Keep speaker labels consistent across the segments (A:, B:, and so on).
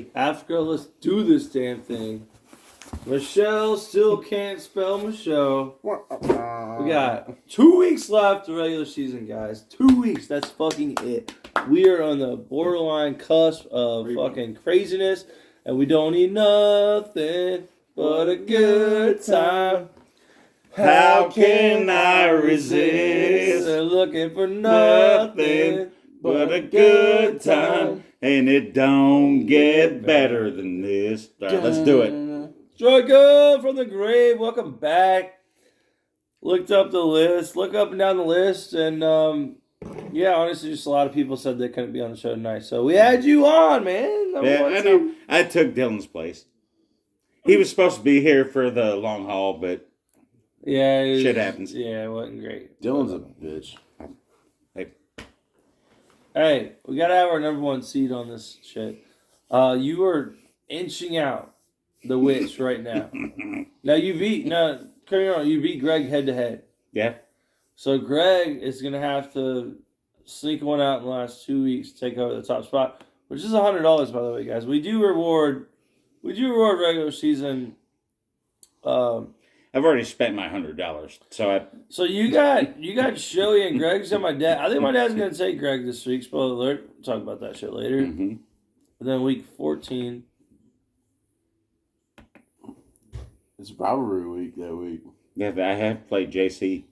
A: ready. Africa, let's do this damn thing. Michelle still can't spell Michelle. We got 2 weeks left of regular season, guys. 2 weeks. That's fucking it. We are on the borderline cusp of fucking craziness, and we don't need nothing but a good time.
B: How can I resist?
A: They're looking for nothing
B: but a good time, and it don't get better than this. All right, let's do it.
A: Struggle from the grave. Welcome back. Looked up the list. Look up and down the list, and yeah, honestly, just a lot of people said they couldn't be on the show tonight, so we had you on, man.
B: Yeah, I know. I took Dylan's place. He was supposed to be here for the long haul, but
A: yeah,
B: shit happens.
A: Yeah, it wasn't great.
C: Dylan's a bitch.
A: Hey, we gotta have our number one seed on this shit. You are inching out the witch right now. Now you beat Greg head to head.
B: Yeah.
A: So Greg is gonna have to sneak one out in the last 2 weeks to take over the top spot, which is $100 by the way, guys. We do reward regular season.
B: I've already spent my $100,
A: So you got Joey and Greg. So my dad. I think my dad's gonna take Greg this week. Spoiler alert. We'll talk about that shit later.
B: Mm-hmm.
A: And then week 14.
C: It's rivalry week that week.
B: Yeah, I have played JC.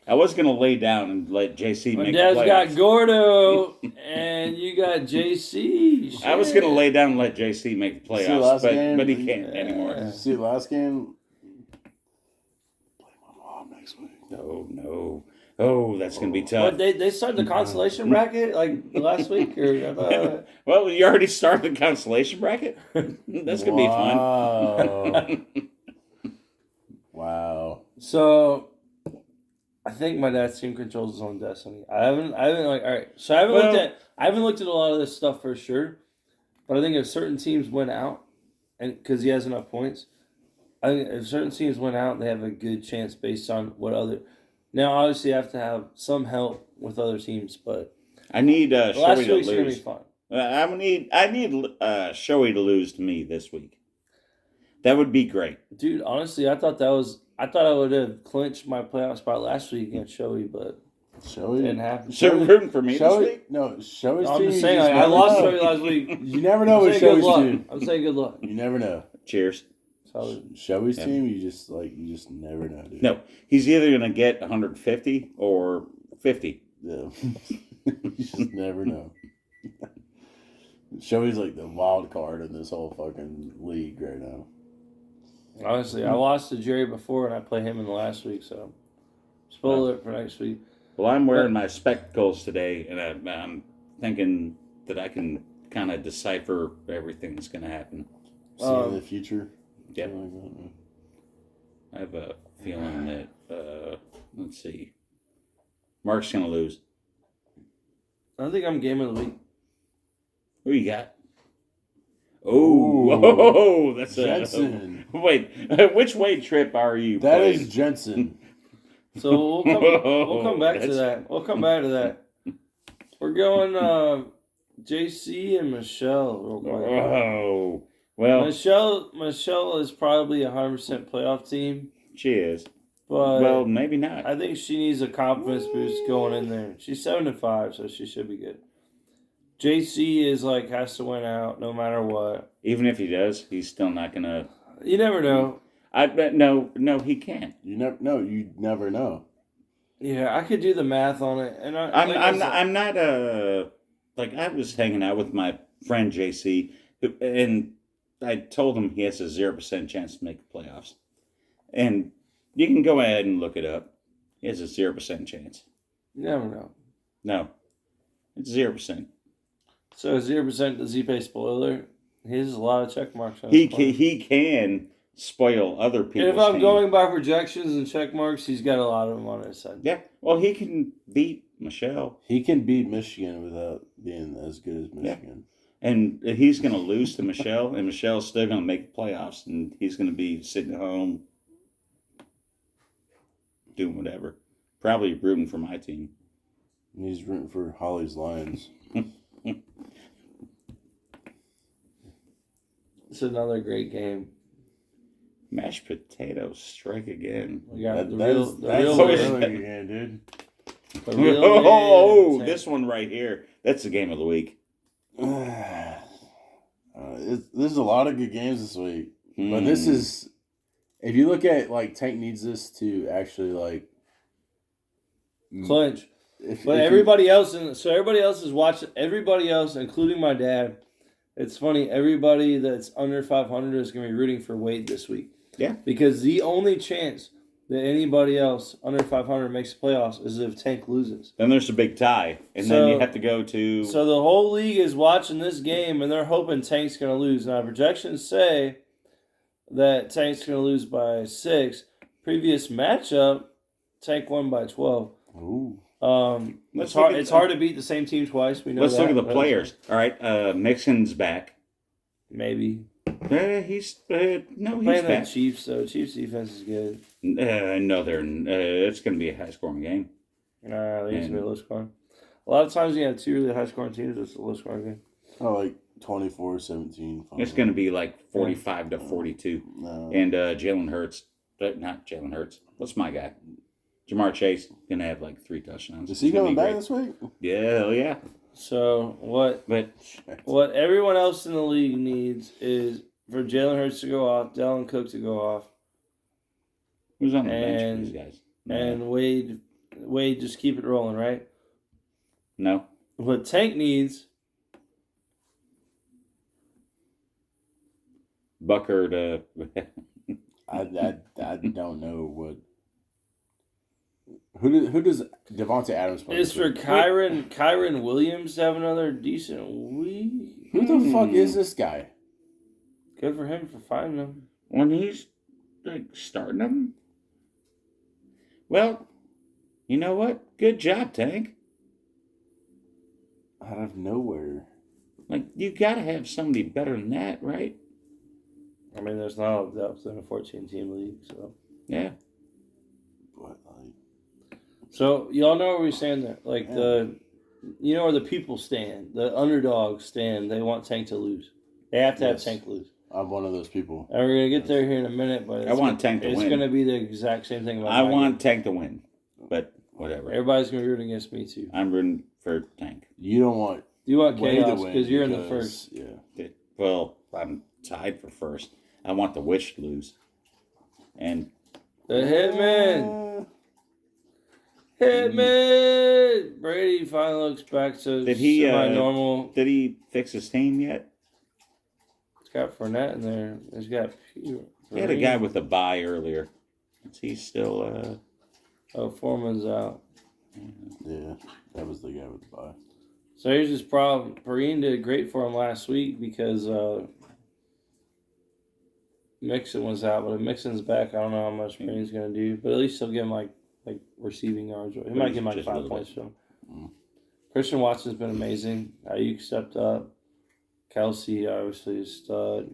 B: I was gonna lay down and let JC
A: My
B: make
A: dad's
B: the playoffs.
A: got Gordo, and you got JC. Shit.
B: I was gonna lay down and let JC make the
C: See the
B: playoffs,
C: last game?
B: but he can't anymore.
A: Yeah.
C: See the last game? Play my mom next week.
B: No. Oh, that's gonna be tough.
A: But they started the consolation bracket like last week, or
B: Well, you already started the consolation bracket. That's gonna be fun.
C: Wow. Wow.
A: so. I think my dad's team controls his own destiny. I haven't like all right. So I haven't looked at a lot of this stuff for sure, but I think if certain teams went out, and because he has enough points, I think if certain teams went out, they have a good chance based on what other. Now, obviously, you have to have some help with other teams, but
B: I need
A: last
B: Shoei to
A: week's gonna be
B: lose.
A: fun.
B: I need Shoei to lose to me this week. That would be great.
A: Dude, honestly, I thought I would have clinched my playoff spot last week against Shoei, but
C: Shoei?
A: it didn't happen.
B: So you're rooting for me this week?
C: No, Shoei's
A: I'm
C: team.
A: just
C: you
A: saying,
C: just
A: I
C: never
A: lost
C: know.
A: Shoei last week.
C: You never know
A: I'm
C: with
A: saying good
C: Shoei's
A: luck.
C: team.
A: I'm saying good luck.
C: You never know.
B: Cheers.
A: So,
C: Shoei's
B: Yeah.
C: team, you just never know, dude.
B: No, he's either gonna get 150 or 50.
C: Yeah. You just never know. Shoei's like the wild card in this whole fucking league right now.
A: honestly, I lost to Jerry before, and I played him in the last week. So, spoiler alert for next week.
B: Well, I'm wearing my spectacles today, and I'm thinking that I can kind of decipher everything that's gonna happen.
C: See in the future.
B: Yep.
C: Something like that.
B: I have a feeling that let's see, Mark's gonna lose.
A: I think I'm game of the week.
B: Who you got?
C: Ooh.
B: Oh, that's
C: Jensen.
B: Wait, which way trip are you?
C: That
B: playing?
C: is Jensen.
A: So we'll come back to
B: That's-
A: that. We'll come back to that. We're going JC and Michelle real quick.
B: Oh, well,
A: Michelle is probably 100% playoff team,
B: she is.
A: but
B: Well, maybe not.
A: I think she needs a confidence boost going in there. She's 7-5, so she should be good. JC is like has to win out no matter what.
B: Even if he does, he's still not gonna.
A: You never know.
B: No, he can't.
C: You never know.
A: Yeah, I could do the math on it, and
B: I'm not like I was hanging out with my friend JC, and I told him he has a 0% chance to make the playoffs, and you can go ahead and look it up. He has a 0% chance.
A: You never know.
B: No, it's 0%.
A: So 0% does he pay spoiler? He has a lot of check marks on
B: He
A: his plan.
B: he can spoil other
A: And
B: people's
A: if I'm
B: team.
A: going by projections and check marks, he's got a lot of them on his side.
B: Yeah, well, he can beat Michelle,
C: He can beat Michigan without being as good as Michigan.
B: and he's going to lose to Michelle, and Michelle's still going to make the playoffs, and he's going to be sitting at home doing whatever, probably rooting for my team.
C: And he's rooting for Holly's Lions.
A: It's another great game.
B: Mashed potatoes strike again.
A: We got the
C: That's
A: real
C: a
B: real-
C: really good game, dude.
A: the real
B: Oh,
A: man.
B: this one right here. That's the game of the week.
C: There's a lot of good games this week, but this
B: Mm.
C: is, if you look at like Tank needs this to actually like
A: Clinch.
C: If,
A: But
C: if
A: everybody else, everybody else is watching. Everybody else, including my dad. It's funny. Everybody that's under 500 is going to be rooting for Wade this week.
B: Yeah.
A: Because the only chance that anybody else under 500 makes the playoffs is if Tank loses.
B: Then there's a big tie, and then you have to go to.
A: So the whole league is watching this game, and they're hoping Tank's going to lose. Now projections say that Tank's going to lose by 6. Previous matchup, Tank won by 12.
C: Ooh.
A: It's hard to beat the same team twice. We know.
B: Let's look at the
A: but
B: players. All right, Mixon's back.
A: Maybe
B: He's
A: playing the
B: back.
A: Chiefs. So Chiefs defense is good.
B: No, it's going to be a high scoring game.
A: I think it's gonna be low scoring. A lot of times you have two really high scoring teams. It's a low scoring game.
C: Oh, like 24-17.
B: It's going to be like 45 to 42.
C: No.
B: And Jalen Hurts, not Jalen Hurts. What's my guy? Jamar Chase going to have like 3 touchdowns.
C: Is he
B: It's gonna
C: coming
B: be
C: back
B: great.
C: this week?
B: Yeah, hell yeah.
A: So what everyone else in the league needs is for Jalen Hurts to go off, Dalvin Cook to go off,
B: Who's on the bench for
A: And-
B: these guys?
A: and Wade just keep it rolling, right?
B: No.
A: What Tank needs
B: Bucker to.
C: I don't know what. Who does Devontae Adams play?
A: is for Kyron Williams to have another decent week.
C: Who the fuck is this guy?
A: Good for him for finding them.
B: When he's like starting them. Well, you know what? Good job, Tank.
C: Out of nowhere.
B: Like, you got to have somebody better than that, right?
A: I mean, there's not a depth in a 14-team league, so.
B: Yeah.
C: What, like,
A: So y'all know where we stand there. Like where the people stand, the underdogs stand. They want Tank to lose. They have to have Tank lose.
C: I'm one of those people.
A: And we're gonna get there here in a minute, but
B: I want Tank to
A: it's
B: win.
A: gonna be the exact same thing. About
B: I
A: my
B: want
A: game.
B: Tank to win, but whatever.
A: Everybody's gonna be rooting against me too.
B: I'm rooting for Tank.
C: You don't want
A: You want
C: Wade to
A: chaos
C: win
A: because you're in the first.
C: Yeah.
B: Well, I'm tied for first. I want the Witch to lose. And
A: The Hitman, Hitman. Brady finally looks back to
B: Did he,
A: semi-normal.
B: did he fix his team yet?
A: It's got Fournette in there. It's got.
B: He had a guy with a bye earlier. Is he still?
A: Oh, Foreman's out.
C: Yeah. That was the guy with the bye.
A: So here's his problem. Perrine did great for him last week because Mixon was out. But if Mixon's back, I don't know how much Perrine's going to do. But at least he'll give him like receiving yards. He might give him like
B: Just a
A: 5
B: little
A: points.
B: bit.
A: So. Christian Watson's been amazing. Ayuk stepped up. Kelsey obviously is stud.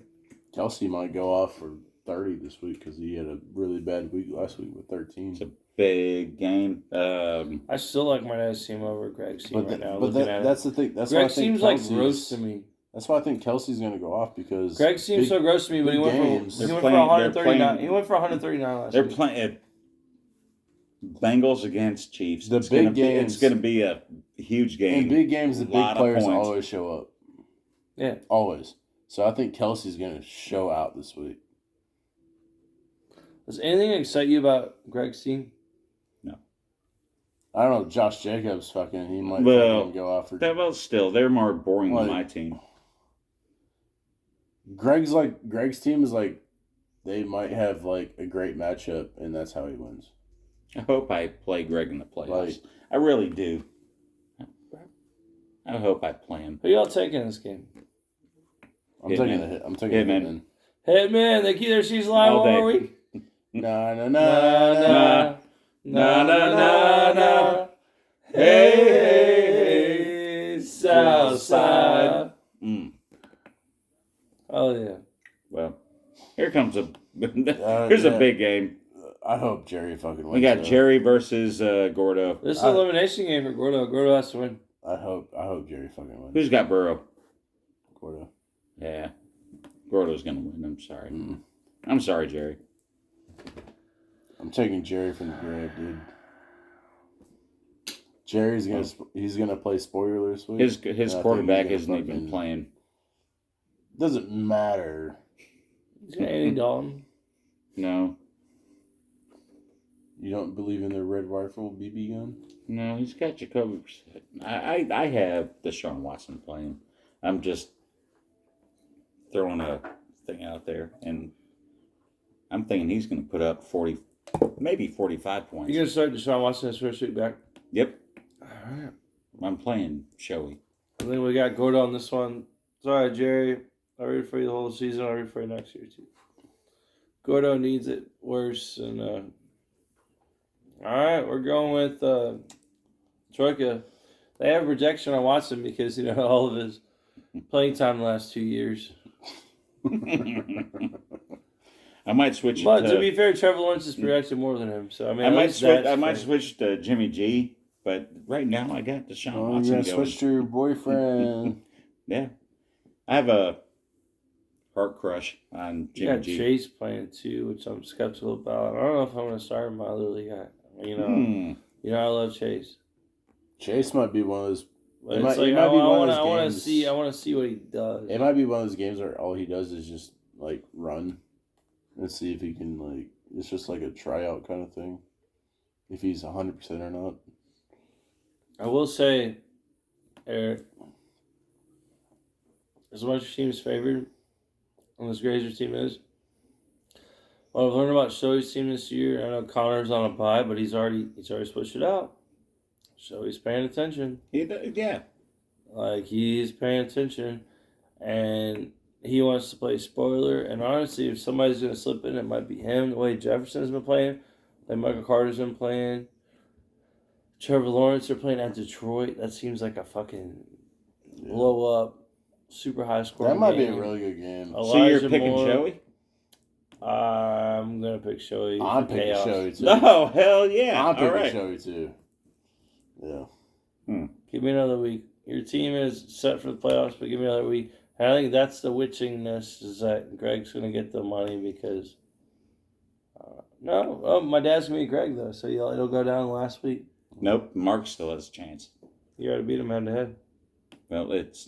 C: Kelsey might go off for 30 this week because he had a really bad week last week with 13.
B: It's a big game.
A: I still like my dad's team over Greg's team right now.
C: But that's the thing. That's why I
A: Greg
C: think
A: seems like
C: Kelsey's-
A: gross to me.
C: That's why I think Kelsey's going to go off because
A: Greg seems so gross to me, but he
C: big
A: went
C: games.
A: for
B: They're
A: 139.
B: playing-
A: He went for 139 last
B: They're
A: week.
B: playing Bengals against Chiefs.
C: The
B: it's
C: big
B: gonna
C: games-
B: It's going to be a huge game.
C: in big games, the big
B: Lot of
C: players
B: points.
C: always show up.
A: Yeah.
C: Always. So I think Kelsey's going to show out this week.
A: Does anything excite you about Greg's team?
C: I don't know. Josh Jacobs he might
B: Well,
C: fucking go off for.
B: Well, still, they're more boring than
C: Like-
B: my team.
C: Greg's team is like, they might have like a great matchup, and that's how he wins.
B: I hope I play Greg in the playoffs.
C: Like-
B: I really do. I hope I play him.
A: Who y'all taking in this game?
C: I'm
B: Hitman.
C: taking a hit. I'm taking a
B: Hitman.
C: Hitman.
A: Hey man, they keep their seats live
B: All day.
A: all week.
C: Na na
A: Na
C: na.
A: na na na na. Hey, Southside.
B: Mm.
A: Oh yeah.
B: Well, here comes here's
C: yeah.
B: a big game.
C: I hope Jerry fucking wins.
B: We got
C: though.
B: Jerry versus Gordo.
A: This is an elimination game for Gordo. Gordo has to win.
C: I hope Jerry fucking wins.
B: Who's got Burrow?
C: Gordo.
B: Yeah. Gordo's going to win. I'm sorry.
C: Mm.
B: I'm sorry, Jerry.
C: I'm taking Jerry from the grave, dude. Jerry's gonna play spoiler this week.
B: His quarterback isn't even playing.
C: Doesn't matter.
A: Is it Andy Dalton?
B: No.
C: You don't believe in the red rifle BB gun?
B: No, he's got Jacoby Brissett. I have Deshaun Watson playing. I'm just throwing a thing out there, and I'm thinking he's going to put up 40, maybe 45 points.
A: You're going to start Deshaun Watson as first week back?
B: Yep.
A: All right.
B: I'm playing showy.
A: I think we got Gordo on this one. Sorry, Jerry. I'll read for you the whole season. I'll read for you next year, too. Gordo needs it worse. And all right, we're going with Troika. They have rejection on Watson because, all of his playing time the last 2 years.
B: I might switch.
A: But to be fair, Trevor Lawrence is projected more than him. So I
B: might switch to Jimmy G. But right now, I got Deshaun Watson
C: going. Switch to your boyfriend.
B: Yeah, I have a heart crush on Jimmy G.
A: Chase playing too, which I'm skeptical about. I don't know if I'm going to start in my other league. I love Chase.
C: Chase might be one of those.
A: But I want to see what he does.
C: It might be one of those games where all he does is just like run and see if he can It's just like a tryout kind of thing. If he's 100% or not.
A: I will say, Eric, as much as your team is favored, and as great as your team is, what I've learned about Shoei's team this year, I know Connor's on a bye, but he's already switched it out. So he's paying attention.
B: Yeah.
A: He's paying attention, and he wants to play spoiler. And honestly, if somebody's going to slip in, it might be him. The way Jefferson's been playing, like Michael Carter's been playing, Trevor Lawrence are playing at Detroit. That seems like a fucking blow up, super high score.
C: That might be a really good game.
B: So you're picking Joey?
A: I'm gonna pick Shoei.
C: I'm picking Shoei too.
B: Oh hell yeah!
C: I'm picking Shoei too. Yeah.
A: Give me another week. Your team is set for the playoffs, but give me another week. And I think that's the witchingness, is that Greg's gonna get the money because. My dad's gonna be Greg though, so it'll go down last week.
B: Nope, Mark still has a chance.
A: You got to beat him head to head.
B: Well, it's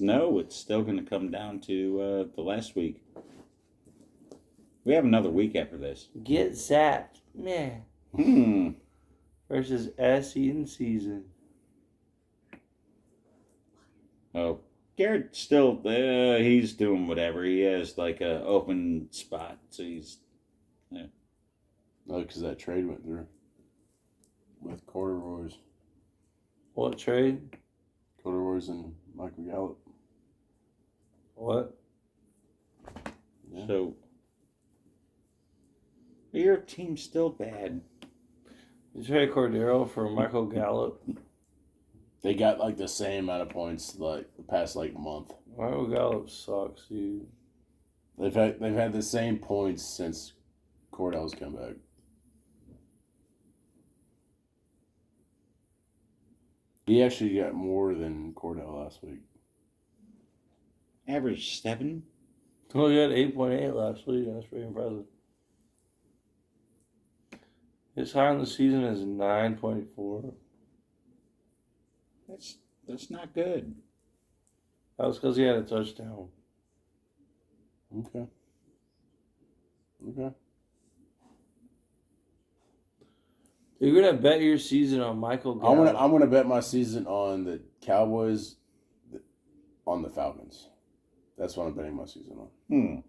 B: still going to come down to the last week. We have another week after this.
A: Get zapped, man. Versus S Eaton season.
B: Oh, Garrett still, he's doing whatever. He has like a open spot, so he's. Yeah.
C: Oh, because that trade went through. With corduroys.
A: What trade?
C: Corduroys and Michael Gallup.
A: What?
C: Yeah.
B: So, your team's still bad.
A: You trade Cordero for Michael Gallup.
C: They got the same amount of points the past month.
A: Michael Gallup sucks, dude.
C: They've had the same points since Cordell's come back. He actually got more than Cordell last week.
B: Average 7?
A: Well, he had 8.8 last week. That's pretty impressive. His high on the season is 9.4.
B: That's not good.
A: That was because he had a touchdown.
C: Okay.
A: You're gonna bet your season on Michael Gallup.
C: I'm gonna bet my season on the Cowboys, on the Falcons. That's what I'm betting my season on.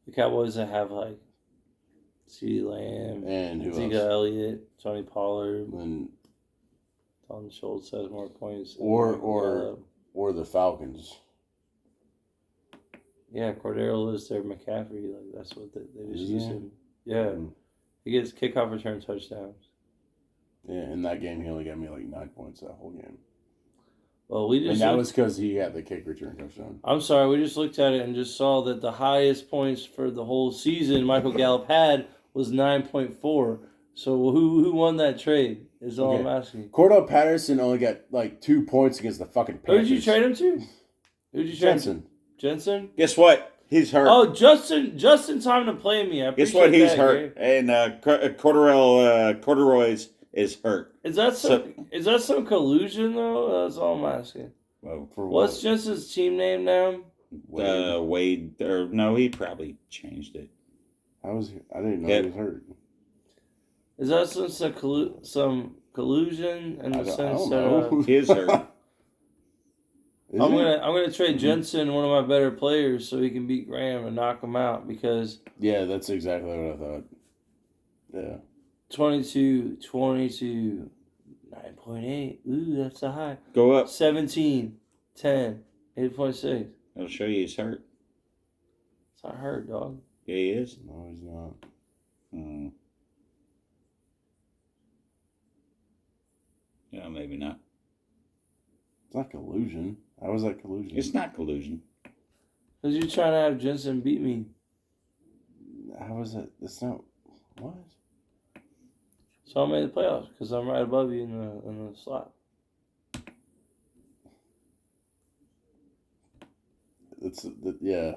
A: The Cowboys that have CeeDee Lamb
C: and who
A: Zeke
C: else?
A: Elliott, Tony Pollard,
C: And
A: Dalton Schultz has more points.
C: or the Falcons.
A: Yeah, Cordero is their McCaffrey. That's what they just use him. Yeah.
C: Mm.
A: He gets kickoff return touchdowns.
C: Yeah, in that game he only got me 9 points that whole game.
A: Well,
C: and that was because he got the kick return touchdown.
A: I'm sorry, we just looked at it and just saw that the highest points for the whole season Michael Gallup had was 9.4. So who won that trade is all I'm asking.
C: Cordell Patterson only got 2 points against the fucking Panthers.
A: Who did you trade him to? Who did you trade him
C: Jensen.
A: Jensen?
B: Guess what? He's hurt.
A: Oh, Justin, time to play me. I
B: Guess what?
A: appreciate
B: He's
A: that,
B: hurt,
A: Gary.
B: and Corduroy's is hurt.
A: Is that some collusion though? That's all I'm asking.
B: Well,
C: For
A: What's
C: what?
A: Jensen's team name now?
B: Wade, or no, he probably changed it.
C: I didn't know
B: Yep.
C: he was hurt.
A: Is that some collusion in the
C: I
A: sense
C: don't
A: that
C: know.
B: He is hurt.
C: Is
A: I'm
C: it?
A: gonna trade Jensen, one of my better players, so he can beat Graham and knock him out because
C: Yeah, that's exactly what I thought. Yeah.
A: 22, 9.8. Ooh, that's a high.
B: Go up.
A: 17, 10, 8.6.
B: It'll show you he's hurt.
A: It's not hurt, dog.
B: Yeah, he is.
C: No, he's not.
B: Yeah, maybe not.
C: It's not collusion. How was that collusion?
B: It's not collusion.
A: Because you're trying to have Jensen beat me.
C: How was it? It's not. What?
A: So I made the playoffs because I'm right above you in the slot.
C: Yeah.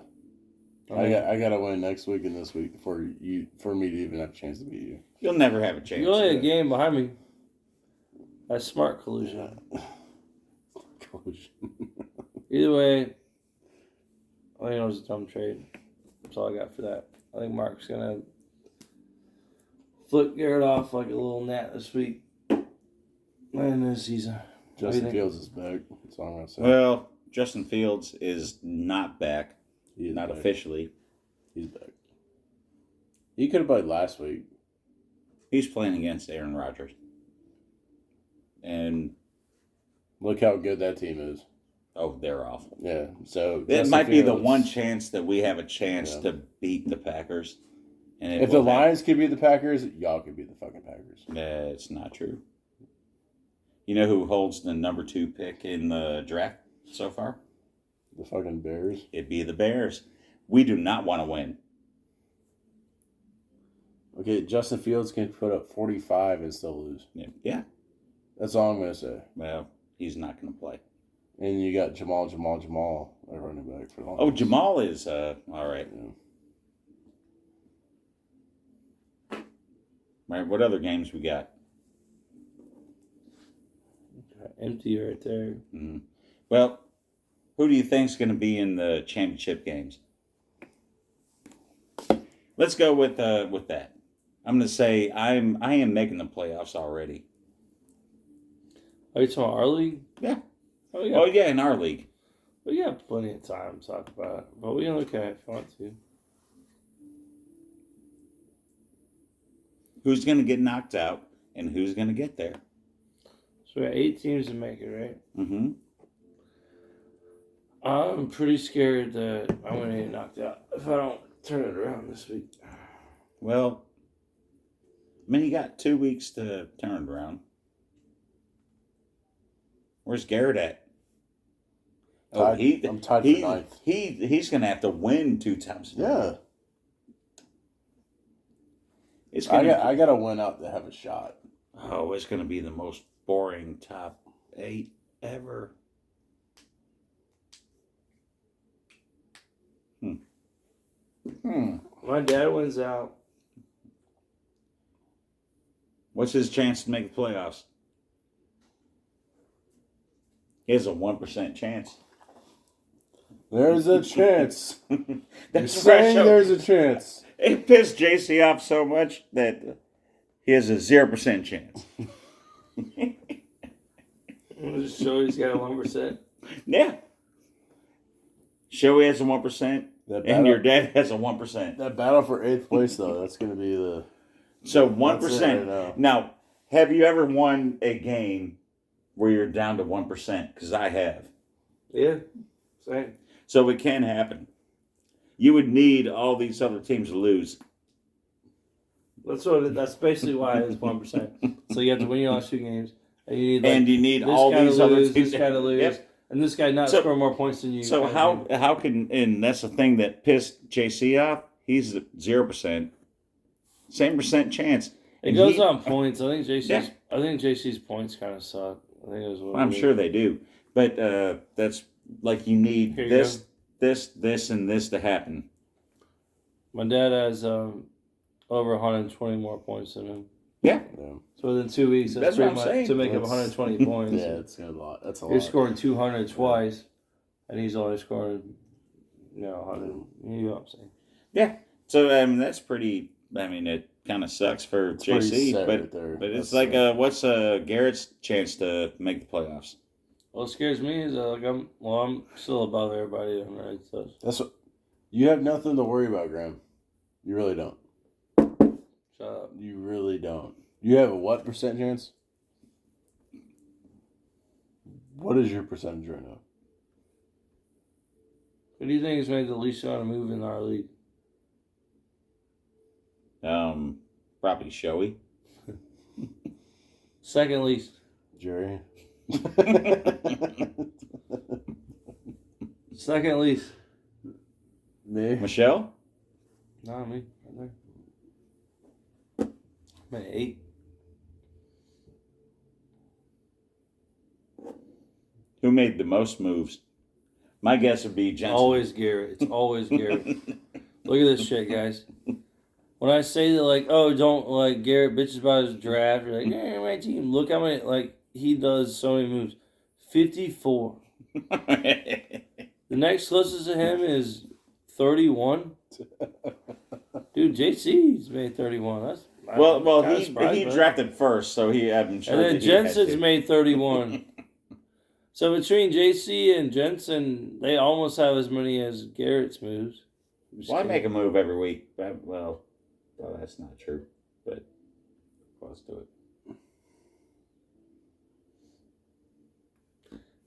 C: I gotta win next week and this week for me to even have a chance to beat you.
B: You'll never have a chance.
A: You're only a game behind me. That's smart collusion.
C: Collusion.
A: Either way, I think it was a dumb trade. That's all I got for that. I think Mark's gonna flip Garrett off like a little gnat this week. And this season.
C: Justin Fields is back. That's all I'm gonna say.
B: Well, Justin Fields is not back.
C: He is
B: Not
C: back.
B: officially.
C: He's back. He could have played last week.
B: He's playing against Aaron Rodgers. And,
C: Look how good that team is.
B: oh, they're awful.
C: Yeah. So
B: It
C: Justin
B: might be the
C: Fields-
B: one chance that we have a chance
C: Yeah.
B: to beat the Packers. And it
C: If the
B: will happen.
C: Lions could beat the Packers, y'all could beat the fucking Packers.
B: It's not true. You know who holds the number 2 pick in the draft so far?
C: The fucking Bears.
B: It'd be the Bears. We do not want to win.
C: Okay, Justin Fields can put up 45 and still lose.
B: Yeah.
C: That's all I'm gonna say.
B: Well, he's not going to play.
C: And you got Jamal at running back for the Lions.
B: Oh, Jamal is all right.
C: Yeah.
B: All right. What other games we got?
A: Empty right there.
B: Mm-hmm. Well, who do you think is going to be in the championship games? Let's go with that. I'm going to say I am making the playoffs already.
A: Are you talking about our league?
B: Yeah.
A: Oh, we
B: Oh
A: got,
B: yeah, in our league.
A: we got plenty of time to talk about it. But we can look at it if you want to.
B: Who's going to get knocked out and who's going to get there?
A: So we got 8 teams to make it, right?
B: Mm-hmm.
A: I'm pretty scared that I'm going to get knocked out if I don't turn it around this week.
B: Well, I mean, you got 2 weeks to turn it around. Where's Garrett at?
C: I'm tied for ninth.
B: He's going to have to win 2 times.
C: Yeah.
B: It's
C: I
B: gonna,
C: got to win out to have a shot.
B: Oh, it's going to be the most boring top 8 ever.
A: My dad wins out.
B: What's his chance to make the playoffs? He has a 1% chance.
C: There's a chance. You're
B: That's where I
C: saying
B: showed-
C: there's a chance.
B: It pissed JC off so much that he has a 0% chance.
A: We'll just show he's got a 1%.
B: Yeah. Show he has a 1%, and your dad has a 1%.
C: That battle for 8th place, though, that's going to be the...
B: So
C: That's
B: 1%.
C: it right
B: Now, have you ever won a game where you're down to 1%? Because I have.
A: Yeah, same.
B: So it can happen. You would need all these other teams to lose.
A: That's basically why it's 1%. So you have to win your last 2 games, and you need
B: And you need
A: this
B: all
A: guy
B: these
A: to
B: other
A: lose,
B: teams.
A: this guy to lose,
B: Yep.
A: and this guy not
B: So-
A: score more points than you.
B: So
A: kind of thing.
B: how can, and that's the thing that pissed JC off, he's at 0%. Same percent chance.
A: It
B: And
A: goes
B: he-
A: on points. I think JC's.
B: Yeah.
A: I think JC's points kind of suck. I think it was. What
B: I'm
A: it is.
B: sure they do. But that's like you need
A: Here you
B: this this, and this to happen.
A: My dad has over 120 more points than him.
B: Yeah.
A: So within 2 weeks,
B: That's
A: pretty
B: what I'm saying.
A: to make up
C: That's-
A: 120 points.
C: Yeah, it's a lot. That's a
A: You're
C: lot.
A: scoring 200 twice, and he's only scoring, 100. You know what I'm saying?
B: Yeah. So that's pretty. I mean, it kind of sucks for
C: It's pretty
B: JC,
C: sad
B: but
C: right there.
B: but it's
C: That's,
B: like what's Garrett's chance to make the playoffs?
A: What scares me is I'm still above everybody on right. So
C: that's what, you have nothing to worry about, Graham. You really don't.
A: shut up.
C: You really don't. You have a what percent chance? What is your percentage right now?
A: Who do you think has made the least amount of move in our league?
B: Probably Showy.
A: Second least.
C: Jerry?
A: Second least.
C: Me?
B: Michelle.
A: Not me. Right there. I'm at 8.
B: Who made the most moves? My guess would be Jensen.
A: Always Garrett. It's always Garrett. Look at this shit, guys. When I say that, like, oh, don't, like, Garrett bitches about his draft, you're like, yeah, my team. Look how many, like, he does so many moves. 54. The next closest to him is 31. Dude, JC's made 31. That's
B: well,
A: kinda
B: he
A: surprised by that.
B: drafted first, so I'm sure.
A: And then
B: that he had
A: Jensen's
B: to.
A: made 31. So between JC and Jensen, they almost have as many as Garrett's moves.
B: Well, I make a move every week. Well, that's not true, but close to it.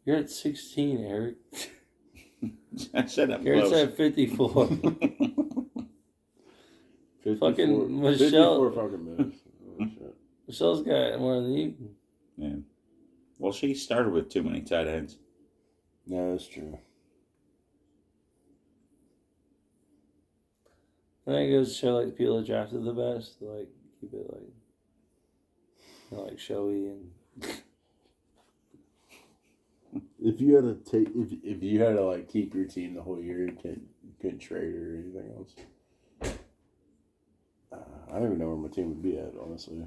A: You're at 16, Eric.
B: I said I'm
A: Garrett's
B: close.
A: at 54.
C: 54,
A: Fucking Michelle.
C: 54 fucking moves. Oh, shit.
A: Michelle's got more than you.
B: Yeah. Well, she started with too many tight ends.
C: No, that's true.
A: I think it goes to show, like, the people that drafted the best, like, keep it, like showy and...
C: If you had to take, if you had to like keep your team the whole year, you couldn't trade or anything else. I don't even know where my team would be at, honestly.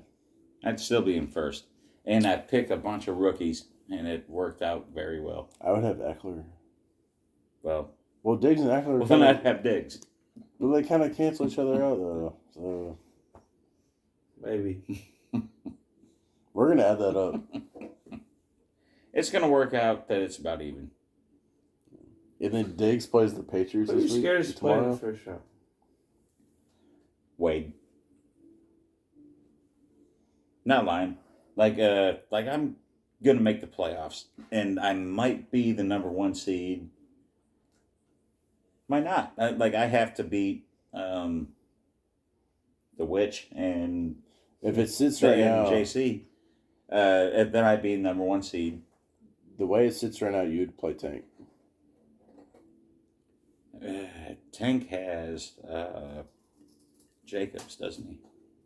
B: I'd still be in first, and I picked a bunch of rookies, and it worked out very well.
C: I would have Eckler.
B: Well,
C: Diggs and Eckler.
B: well then I'd have Diggs.
C: But they kind of cancel each other out, though. So
A: Maybe.
C: we're gonna add that up.
B: It's going to work out that it's about even.
C: And then Diggs plays the Patriots
A: Who are you
C: this week.
A: scared to play in the
C: Tomorrow.
A: first round?
B: Wade. Not lying. Like I'm going to make the playoffs, and I might be the number 1 seed. Might not. I have to beat the Witch and
C: If it sits right now,
B: JC. Then I'd be number 1 seed.
C: the way it sits right now, you'd play Tank.
B: Tank has Jacobs, doesn't he?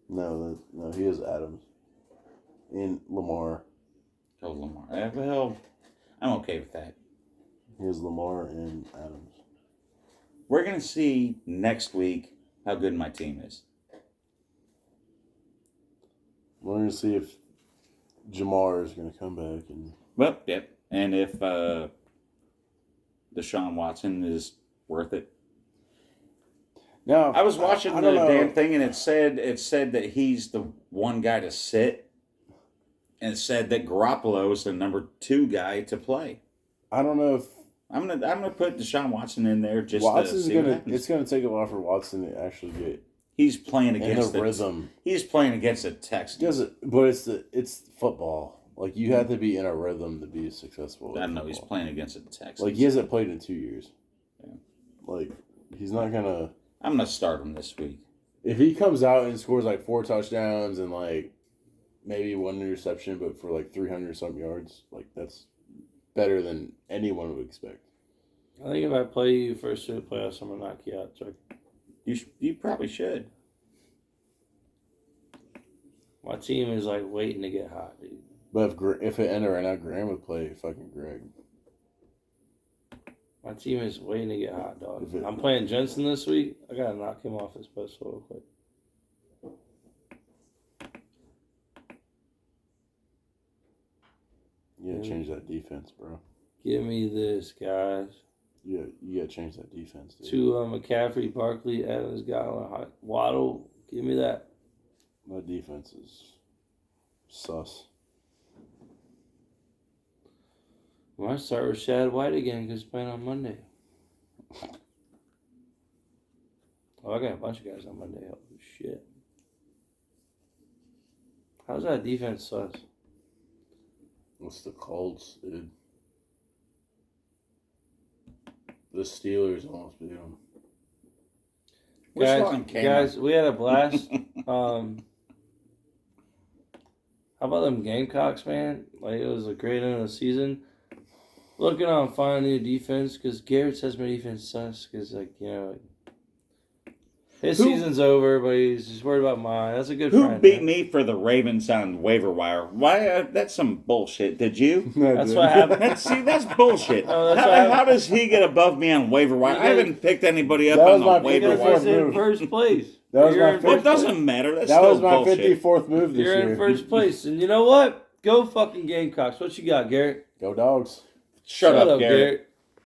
C: No, he has Adams and Lamar.
B: Oh, Lamar. Well, I'm okay with that.
C: He has Lamar and Adams.
B: We're going to see next week how good my team is.
C: We're gonna see if Jamar is gonna come back and.
B: Well, yep. And if Deshaun Watson is worth it.
C: Now
B: I was watching
C: I
B: the
C: don't know.
B: damn thing, and it said that he's the one guy to sit, and it said that Garoppolo is the number 2 guy to play.
C: I don't know if
B: I'm gonna put Deshaun Watson in there just to
C: Watson's
B: see what
C: gonna.
B: happens.
C: It's gonna take a while for Watson to actually get
B: He's playing
C: in
B: against
C: the rhythm.
B: He's playing against the Texans.
C: But it's football. Like you have to be in a rhythm to be successful.
B: I
C: at
B: know he's
C: football.
B: playing against the Texans.
C: Like he hasn't played in 2 years.
B: Yeah.
C: Like he's not gonna.
B: I'm gonna start him this week.
C: If he comes out and scores like 4 touchdowns and like maybe 1 interception, but for like 300 something yards, like that's better than anyone would expect.
A: I think if I play you first to the playoffs, I'm going to knock you out, Chuck.
B: You probably should.
A: My team is, like, waiting to get hot, dude.
C: But if it ended right now, Graham would play fucking Greg.
A: My team is waiting to get hot, dog.
C: If it-
A: I'm playing Jensen this week. I gotta knock him off his post real quick.
C: You gotta change that defense, bro.
A: Give me this, guys.
C: You gotta change that defense, dude.
A: To McCaffrey, Barkley, Evans, Godwin, Waddle. Give me that.
C: That defense is sus.
A: I might start with Shad White again because he's playing on Monday. Oh, I got a bunch of guys on Monday. Holy shit. How's that defense sus?
C: What's the Colts, dude? The Steelers almost beat them.
A: Guys, we had a blast. How about them Gamecocks, man? Like, it was a great end of the season. Looking on finding a new defense because Garrett says my defense sucks because, like, you know, his season's over, but he's just worried about mine. That's a good
B: Who
A: friend.
B: beat
A: man.
B: me for the Ravens on waiver wire? Why? That's some bullshit. Did you?
A: That's what happened.
B: That's bullshit.
A: Oh, that's what happened.
B: How does he get above me on waiver wire? I haven't picked anybody up
C: That
B: on
C: was my
B: the waiver
A: Because
C: fourth
A: he's
B: wire.
A: in
C: move.
A: first place.
C: That was
A: You're
C: my
A: in
C: fifth-
B: Well, it
A: first place.
B: doesn't matter. That's
C: That
B: still
C: was my
B: bullshit.
C: 54th move this
A: You're
C: year.
A: in first place. And you know what? Go fucking Gamecocks. What you got, Garrett?
C: Go Dogs.
B: Shut up, Garrett.